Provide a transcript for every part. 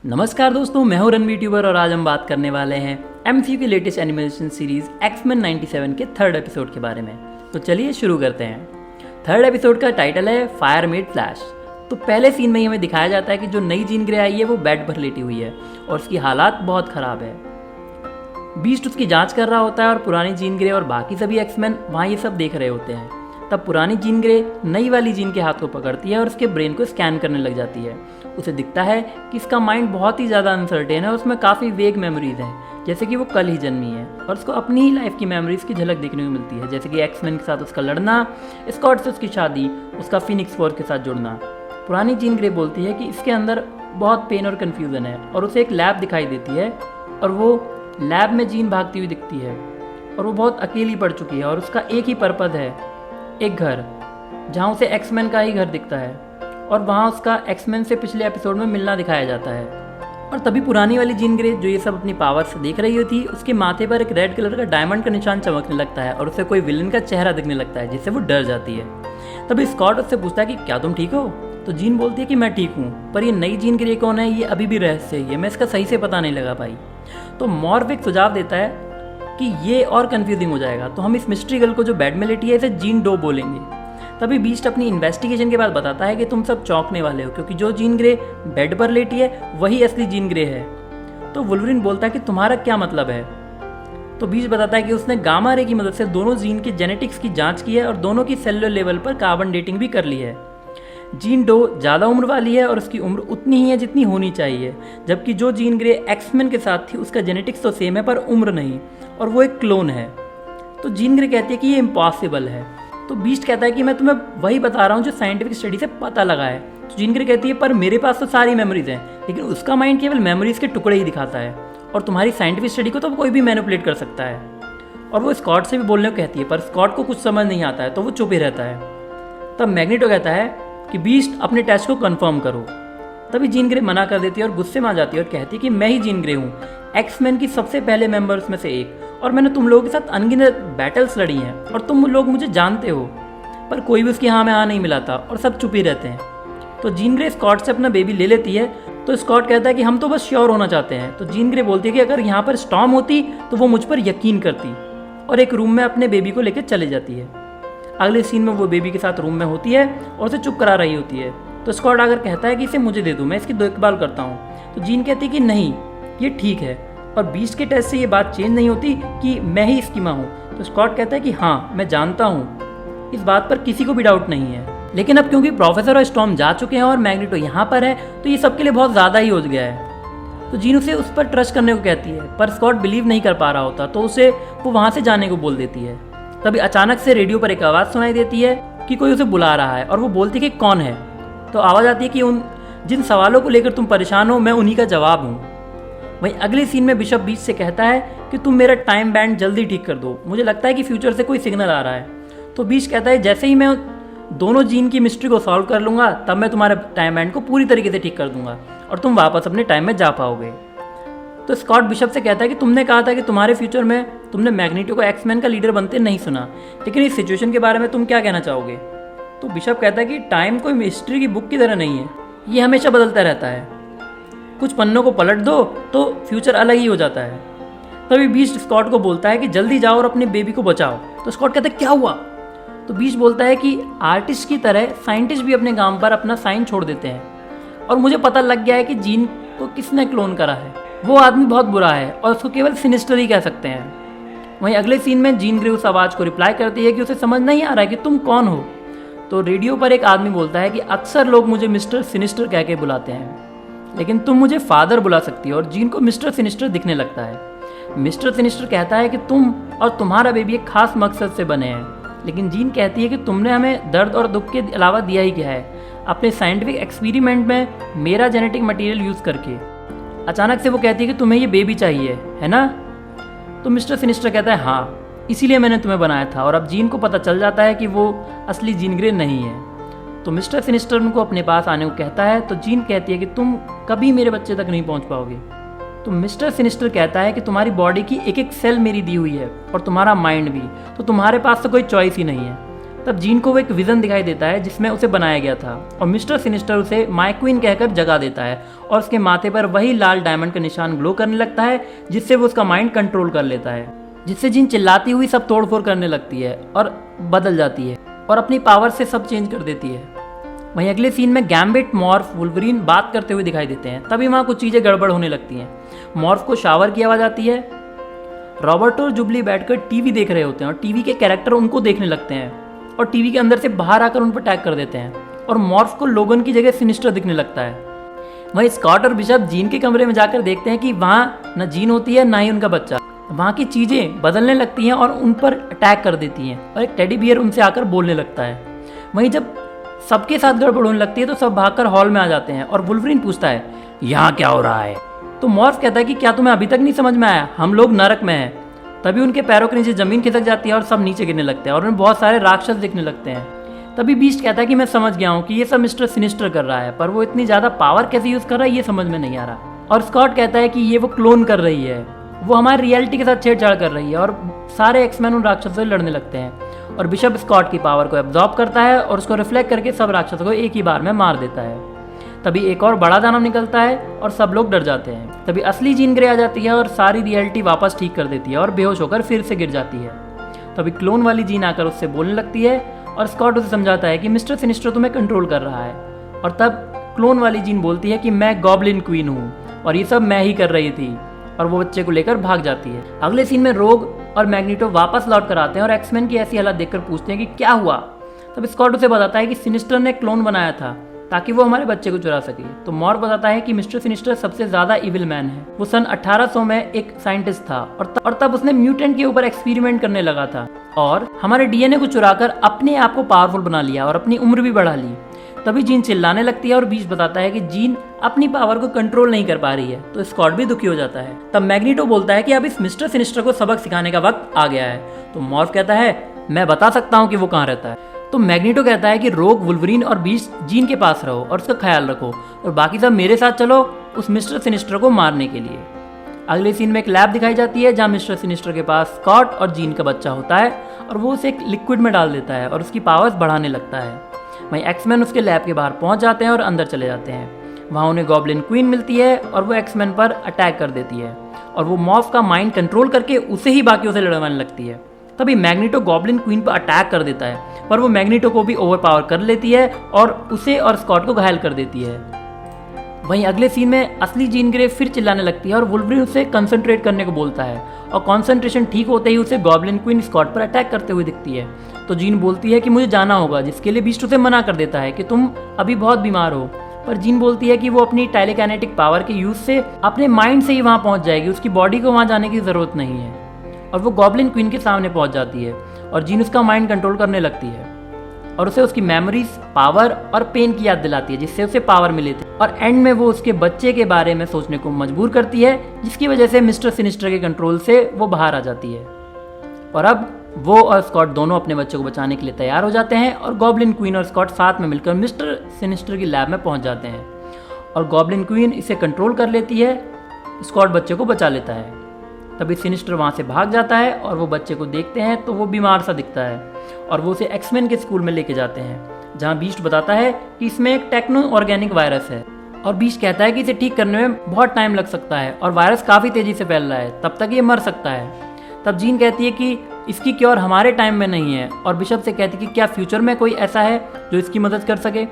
नमस्कार दोस्तों, मैं हूं रणवीर ट्यूबर और आज हम बात करने वाले हैं एमसीयू की लेटेस्ट एनिमेशन सीरीज एक्समैन 97 के थर्ड एपिसोड के बारे में। तो चलिए शुरू करते हैं। थर्ड एपिसोड का टाइटल है फायर मेड फ्लैश। तो पहले सीन में ही हमें दिखाया जाता है कि जो नई जीन ग्रे आई है वो बेड पर लेटी हुई है और उसकी हालात बहुत ख़राब है। बीस्ट उसकी जांच कर रहा होता है और पुरानी जीन ग्रे और बाकी सभी एक्समैन वहाँ ये सब देख रहे होते हैं। तब पुरानी जीन ग्रे नई वाली जीन के हाथ को पकड़ती है और उसके ब्रेन को स्कैन करने लग जाती है। उसे दिखता है कि इसका माइंड बहुत ही ज़्यादा अनसर्टेन है और उसमें काफ़ी वेग मेमोरीज हैं, जैसे कि वो कल ही जन्मी है और उसको अपनी ही लाइफ की मेमोरीज की झलक देखने को मिलती है, जैसे कि एक्समैन के साथ उसका लड़ना, स्कॉट से उसकी शादी, उसका फिनिक्स फोर्स के साथ जुड़ना। पुरानी जीन ग्रे बोलती है कि इसके अंदर बहुत पेन और कन्फ्यूज़न है और उसे एक लैब दिखाई देती है और वो लैब में जीन भागती हुई दिखती है और वो बहुत अकेली पड़ चुकी है और उसका एक ही पर्पज़ है, एक घर, जहाँ उसे एक्समैन का ही घर दिखता है और वहाँ उसका एक्समैन से पिछले एपिसोड में मिलना दिखाया जाता है। और तभी पुरानी वाली जीन ग्रे जो ये सब अपनी पावर से देख रही होती, उसके माथे पर एक रेड कलर का डायमंड का निशान चमकने लगता है और उसे कोई विलन का चेहरा दिखने लगता है, जिससे वो डर जाती है। तभी स्कॉट उससे पूछता है कि क्या तुम ठीक हो? तो जीन बोलती है कि मैं ठीक हूँ, पर ये नई जीन ग्रे कौन है ये अभी भी रहस्य है, मैं इसका सही से पता नहीं लगा पाई। तो मॉर्फ एक सुझाव देता है कि ये और कंफ्यूजिंग हो जाएगा, तो हम इस मिस्ट्री गर्ल को जो बेड में लेटी है इसे जीन डो बोलेंगे। तभी बीस्ट अपनी इन्वेस्टिगेशन के बाद बताता है कि तुम सब चौंकने वाले हो, क्योंकि जो जीन ग्रे बेड पर लेटी है वही असली जीन ग्रे है। तो वुल्वरिन बोलता है कि तुम्हारा क्या मतलब है? तो बीस्ट बताता है कि उसने गामा रे की मदद से दोनों जीन के जेनेटिक्स की जांच की है और दोनों की सेलुलर लेवल पर कार्बन डेटिंग भी कर ली है। जीन डो ज़्यादा उम्र वाली है और उसकी उम्र उतनी ही है जितनी होनी चाहिए, जबकि जो जीन ग्रे एक्समैन के साथ थी उसका जेनेटिक्स तो सेम है पर उम्र नहीं, और वो एक क्लोन है। तो जीन ग्रे कहती है कि ये इम्पॉसिबल है। तो बीस्ट कहता है कि मैं तुम्हें वही बता रहा हूँ जो साइंटिफिक स्टडी से पता लगा है। तो जीन ग्रे कहती है पर मेरे पास तो सारी मेमोरीज हैं, लेकिन उसका माइंड केवल मेमोरीज के टुकड़े ही दिखाता है और तुम्हारी साइंटिफिक स्टडी को तो कोई भी मैनिपुलेट कर सकता है। और वो स्कॉट से भी बोलने को कहती है, पर स्कॉट को कुछ समझ नहीं आता है तो वो चुप ही रहता है। तब मैग्नेटो कहता है कि बीस्ट अपने टेस्ट को कंफर्म करो। तभी जीन ग्रे मना कर देती है और गुस्से में आ जाती है और कहती है कि मैं ही जीन ग्रे हूँ, एक्समैन की सबसे पहले मेंबर्स में से एक, और मैंने तुम लोगों के साथ अनगिनत बैटल्स लड़ी हैं और तुम लोग मुझे जानते हो। पर कोई भी उसकी हाँ में हाँ नहीं मिलाता और सब चुप ही रहते हैं। तो जीन ग्रे स्कॉट से अपना बेबी ले लेती है। तो स्कॉट कहता है कि हम तो बस श्योर होना चाहते हैं। तो जीन ग्रे बोलती है कि अगर यहाँ पर स्टॉर्म होती तो वो मुझ पर यकीन करती, और एक रूम में अपने बेबी को लेकर चले जाती है। अगले सीन में वो बेबी के साथ रूम में होती है और उसे चुप करा रही होती है। तो स्कॉट आकर कहता है कि इसे मुझे दे दो, मैं इसकी देखभाल करता हूँ। तो जीन कहती है कि नहीं, ये ठीक है, और बीस्ट के टेस्ट से ये बात चेंज नहीं होती कि मैं ही इसकी माँ हूँ। तो स्कॉट कहता है कि हाँ मैं जानता हूँ, इस बात पर किसी को भी डाउट नहीं है। लेकिन अब क्योंकि प्रोफेसर और स्टॉर्म जा चुके हैं और मैग्नेटो यहाँ पर है, तो ये सबके लिए बहुत ज़्यादा ही हो गया है। तो जीन उसे उस पर ट्रस्ट करने को कहती है, पर स्कॉट बिलीव नहीं कर पा रहा होता, तो उसे वो वहाँ से जाने को बोल देती है। तभी अचानक से रेडियो पर एक आवाज़ सुनाई देती है कि कोई उसे बुला रहा है और वो बोलती है कि कौन है। तो आवाज़ आती है कि उन जिन सवालों को लेकर तुम परेशान हो मैं उन्हीं का जवाब हूँ। वहीं अगले सीन में बिशप बीच से कहता है कि तुम मेरा टाइम बैंड जल्दी ठीक कर दो, मुझे लगता है कि फ्यूचर से कोई सिग्नल आ रहा है। तो बीच कहता है जैसे ही मैं दोनों जीन की मिस्ट्री को सॉल्व कर लूँगा तब मैं तुम्हारे टाइम बैंड को पूरी तरीके से ठीक कर दूंगा और तुम वापस अपने टाइम में जा पाओगे। तो स्कॉट बिशप से कहता है कि तुमने कहा था कि तुम्हारे फ्यूचर में तुमने मैग्नेटो को एक्समैन का लीडर बनते नहीं सुना, लेकिन इस सिचुएशन के बारे में तुम क्या कहना चाहोगे? तो बिशप कहता है कि टाइम कोई मिस्ट्री की बुक की तरह नहीं है, ये हमेशा बदलता रहता है, कुछ पन्नों को पलट दो तो फ्यूचर अलग ही हो जाता है। तभी बीस्ट स्कॉट को बोलता है कि जल्दी जाओ और अपने बेबी को बचाओ। तो स्कॉट कहता है क्या हुआ? तो बीस्ट बोलता है कि आर्टिस्ट की तरह साइंटिस्ट भी अपने काम पर अपना साइन छोड़ देते हैं, और मुझे पता लग गया है कि जीन को किसने क्लोन करा है। वो आदमी बहुत बुरा है और उसको केवल सिनिस्टर ही कह सकते हैं। वहीं अगले सीन में जीन ग्रे उस आवाज़ को रिप्लाई करती है कि उसे समझ नहीं आ रहा है कि तुम कौन हो। तो रेडियो पर एक आदमी बोलता है कि अक्सर लोग मुझे मिस्टर सिनिस्टर कह के बुलाते हैं, लेकिन तुम मुझे फादर बुला सकती हो, और जीन को मिस्टर सिनिस्टर दिखने लगता है। मिस्टर सिनिस्टर कहता है कि तुम और तुम्हारा बेबी एक खास मकसद से बने हैं, लेकिन जीन कहती है कि तुमने हमें दर्द और दुख के अलावा दिया ही क्या है, अपने साइंटिफिक एक्सपेरिमेंट में मेरा जेनेटिक मटेरियल यूज़ करके। अचानक से वो कहती है कि तुम्हें ये बेबी चाहिए है ना? तो मिस्टर सिनिस्टर कहता है हाँ, इसीलिए मैंने तुम्हें बनाया था। और अब जीन को पता चल जाता है कि वो असली जीन ग्रे नहीं है। तो मिस्टर सिनिस्टर उनको अपने पास आने को कहता है। तो जीन कहती है कि तुम कभी मेरे बच्चे तक नहीं पहुंच पाओगे। तो मिस्टर सिनिस्टर कहता है कि तुम्हारी बॉडी की एक एक सेल मेरी दी हुई है और तुम्हारा माइंड भी, तो तुम्हारे पास तो कोई चॉइस ही नहीं है। तब जीन को वो एक विजन दिखाई देता है जिसमें उसे बनाया गया था और मिस्टर सिनिस्टर उसे माय क्वीन कहकर जगा देता है और उसके माथे पर वही लाल डायमंड का निशान ग्लो करने लगता है जिससे वो उसका माइंड कंट्रोल कर लेता है, जिससे जीन चिल्लाती हुई सब तोड़फोड़ करने लगती है और बदल जाती है और अपनी पावर से सब चेंज कर देती है। वहीं अगले सीन में गैम्बिट, मॉर्फ, वुल्वरीन बात करते हुए दिखाई देते हैं। तभी वहाँ कुछ चीज़ें गड़बड़ होने लगती हैं। मॉर्फ को शावर की आवाज़ आती है। रॉबर्ट और जुबली बैठकर टीवी देख रहे होते हैं और टीवी के कैरेक्टर उनको देखने लगते हैं और टीवी के अंदर से बाहर आकर उन पर अटैक कर देते हैं और मॉर्फ को लोगन की जगह सिनिस्टर दिखने लगता है। वहीं स्कॉट और बिशप जीन के कमरे में जाकर देखते हैं कि वहाँ न जीन होती है ना ही उनका बच्चा। वहाँ की चीज़ें बदलने लगती हैं और उन पर अटैक कर देती हैं और एक टेडी बियर उनसे आकर बोलने लगता है। वहीं जब सबके साथ गड़बड़ होने लगती है तो सब भागकर हॉल में आ जाते हैं और वुल्वरीन पूछता है यहाँ क्या हो रहा है। तो मॉर्फ कहता है कि क्या तुम्हें अभी तक नहीं समझ में आया, हम लोग नरक में हैं। तभी उनके पैरों के नीचे जमीन खिसक जाती है और सब नीचे गिरने लगते हैं और उन्हें बहुत सारे राक्षस दिखने लगते हैं। तभी बीस्ट कहता है कि मैं समझ गया हूँ कि ये सब मिस्टर सिनिस्टर कर रहा है, पर वो इतनी ज़्यादा पावर कैसे यूज़ कर रहा है ये समझ में नहीं आ रहा। और स्कॉट कहता है कि ये वो क्लोन कर रही है, वो हमारी रियलिटी के साथ छेड़छाड़ कर रही है और सारे एक्समैन उन राक्षसों से लड़ने लगते हैं और बिशप स्कॉट की पावर को एब्जॉर्ब करता है और उसको रिफ्लेक्ट करके सब राक्षसों को एक ही बार में मार देता है। तभी एक और बड़ा दानव निकलता है और सब लोग डर जाते हैं। तभी असली जीन ग्रे आ जाती है और सारी रियलिटी वापस ठीक कर देती है और बेहोश होकर फिर से गिर जाती है। तभी क्लोन वाली जीन आकर उससे बोलने लगती है और स्कॉट उसे समझाता है कि मिस्टर सिनिस्टर तुम्हें कंट्रोल कर रहा है। और तब क्लोन वाली जीन बोलती है कि मैं गॉब्लिन क्वीन हूँ और ये सब मैं ही कर रही थी और वो बच्चे को लेकर भाग जाती है। अगले सीन में रोग और मैग्नीटो वापस लौट कर आते हैं और एक्समैन की ऐसी हालत देखकर पूछते हैं कि क्या हुआ। तब स्कॉट उसे बताता है कि सिनिस्टर ने क्लोन बनाया था ताकि वो हमारे बच्चे को चुरा सके। तो मॉर्फ बताता है कि मिस्टर सिनिस्टर सबसे ज्यादा इविल मैन है। वो सन 1800 में एक साइंटिस्ट था और तब उसने म्यूटेंट के ऊपर एक्सपेरिमेंट करने लगा था और हमारे डीएनए को चुराकर अपने आप को पावरफुल बना लिया और अपनी उम्र भी बढ़ा ली। तभी जीन चिल्लाने लगती है और बीच बताता है कि जीन अपनी पावर को कंट्रोल नहीं कर पा रही है। तो स्कॉट भी दुखी हो जाता है। तब मैग्नीटो बोलता है कि अब इस मिस्टर सिनिस्टर को सबक सिखाने का वक्त आ गया है। तो मॉर्फ कहता है मैं बता सकता हूँ कि वो कहाँ रहता है। तो मैग्नीटो कहता है कि रोग, वुल्वरीन और बीस्ट जीन के पास रहो और उसका ख्याल रखो और बाकी सब मेरे साथ चलो उस मिस्टर सिनिस्टर को मारने के लिए। अगले सीन में एक लैब दिखाई जाती है जहाँ मिस्टर सिनिस्टर के पास स्कॉट और जीन का बच्चा होता है और वो उसे एक लिक्विड में डाल देता है और उसकी पावर्स बढ़ाने लगता है। वहीं एक्समैन उसके लैब के बाहर पहुंच जाते हैं और अंदर चले जाते हैं। वहाँ उन्हें गॉब्लिन क्वीन मिलती है और वो एक्समैन पर अटैक कर देती है और वो मॉर्फ का माइंड कंट्रोल करके उसे ही बाकियों से लड़वाने लगती है। तभी मैग्नीटो गॉब्लिन क्वीन पर अटैक कर देता है पर वो मैग्नीटो को भी ओवरपावर कर लेती है और उसे और स्कॉट को घायल कर देती है। वहीं अगले सीन में असली जीन ग्रे फिर चिल्लाने लगती है और वुल्वरीन उसे कंसंट्रेट करने को बोलता है और कंसंट्रेशन ठीक होते ही उसे गॉब्लिन क्वीन स्कॉट पर अटैक करते हुए दिखती है। तो जीन बोलती है कि मुझे जाना होगा, जिसके लिए बीस्ट उसे मना कर देता है कि तुम अभी बहुत बीमार हो। पर जीन बोलती है कि वो अपनी टेलीकाइनेटिक पावर के यूज से अपने माइंड से ही वहाँ पहुँच जाएगी, उसकी बॉडी को वहाँ जाने की जरूरत नहीं है। और वो गॉब्लिन क्वीन के सामने पहुँच जाती है और जीन उसका माइंड कंट्रोल करने लगती है और उसे उसकी मेमोरीज, पावर और पेन की याद दिलाती है जिससे उसे पावर मिले थे। और एंड में वो उसके बच्चे के बारे में सोचने को मजबूर करती है जिसकी वजह से मिस्टर सिनिस्टर के कंट्रोल से वो बाहर आ जाती है। और अब वो और स्कॉट दोनों अपने बच्चे को बचाने के लिए तैयार हो जाते हैं और गॉब्लिन क्वीन और स्कॉट साथ में मिलकर मिस्टर सिनिस्टर की लैब में पहुंच जाते हैं और गॉब्लिन क्वीन इसे कंट्रोल कर लेती है। स्कॉट बच्चे को बचा लेता है। तभी सिनिस्टर वहाँ से भाग जाता है और वो बच्चे को देखते हैं तो वो बीमार सा दिखता है और वो उसे एक्समैन के स्कूल में लेके जाते हैं जहाँ बीस्ट बताता है कि इसमें एक टेक्नो ऑर्गेनिक वायरस है और बीस्ट कहता है कि इसे ठीक करने में बहुत टाइम लग सकता है और वायरस काफ़ी तेज़ी से फैल रहा है, तब तक ये मर सकता है। तब जीन कहती है कि इसकी क्योर हमारे टाइम में नहीं है और बिशप से कहती है कि क्या फ्यूचर में कोई ऐसा है जो इसकी मदद कर सके।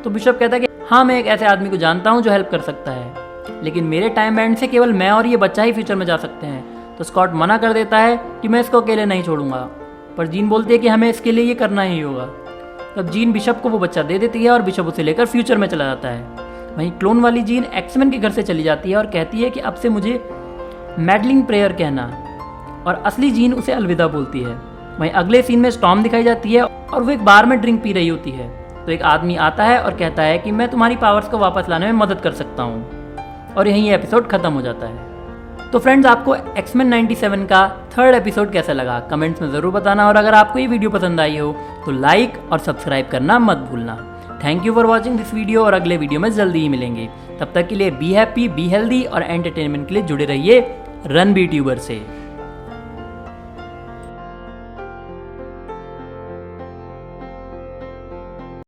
तो बिशप कहता है कि हाँ, मैं एक ऐसे आदमी को जानता हूँ जो हेल्प कर सकता है, लेकिन मेरे टाइम एंड से केवल मैं और ये बच्चा ही फ्यूचर में जा सकते हैं। तो स्कॉट मना कर देता है कि मैं इसको अकेले नहीं छोड़ूंगा, पर जीन बोलती है कि हमें इसके लिए ये करना ही होगा। तब जीन बिशप को वो बच्चा दे देती है और बिशप उसे लेकर फ्यूचर में चला जाता है। वहीं क्लोन वाली जीन एक्समैन के घर से चली जाती है और कहती है कि अब से मुझे मैडलिंग प्रेयर कहना, और असली जीन उसे अलविदा बोलती है। वहीं अगले सीन में स्टॉर्म दिखाई जाती है और वो एक बार में ड्रिंक पी रही होती है। तो एक आदमी आता है और कहता है कि मैं तुम्हारी पावर्स को वापस लाने में मदद कर सकता हूँ और यहीं ये एपिसोड खत्म हो जाता है। तो फ्रेंड्स, आपको एक्समैन 97 का थर्ड एपिसोड कैसा लगा कमेंट्स में ज़रूर बताना और अगर आपको ये वीडियो पसंद आई हो तो लाइक और सब्सक्राइब करना मत भूलना। Thank you for watching this video और अगले वीडियो में जल्दी ही मिलेंगे। तब तक के लिए बी हैप्पी, बी हेल्दी और एंटरटेनमेंट के लिए जुड़े रहिए रन बी ट्यूबर से।